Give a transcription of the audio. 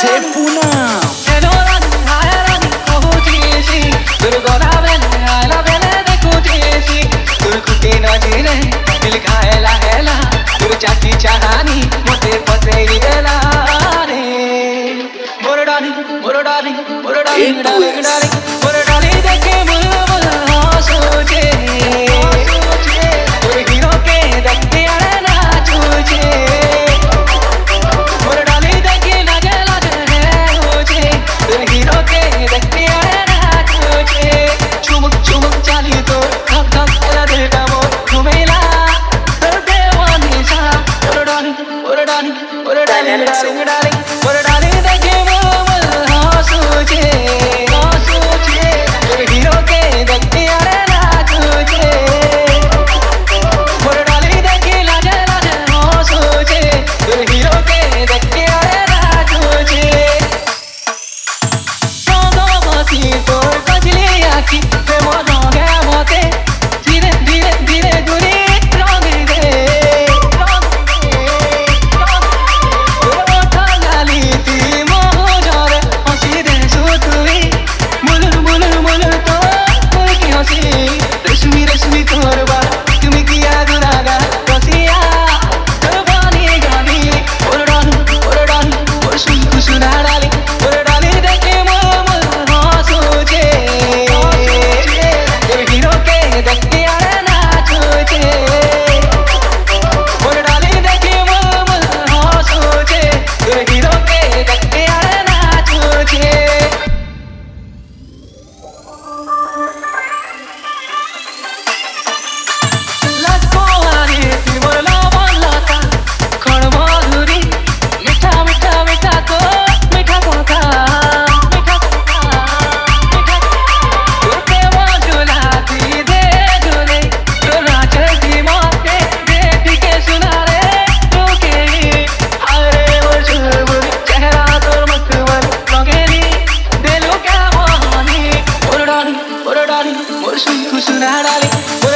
DJ Puna. चाची चाहानी मोटे पसेरी देला रे मोर डार्लिंग मोर डार्लिंग मोर डार्लिंग डार्लिंग मोर डार्लिंग देखे मुल सोचे मोर हीरो के देखे अरे नाचूचे मोर डार्लिंग देखे लाजे लाजे होचे मोर हीरो के देखे अरे नाचूचे चुमुक चुमुक चाली तो धक धक तेरा दिल का मोर घुमेला Sunar ali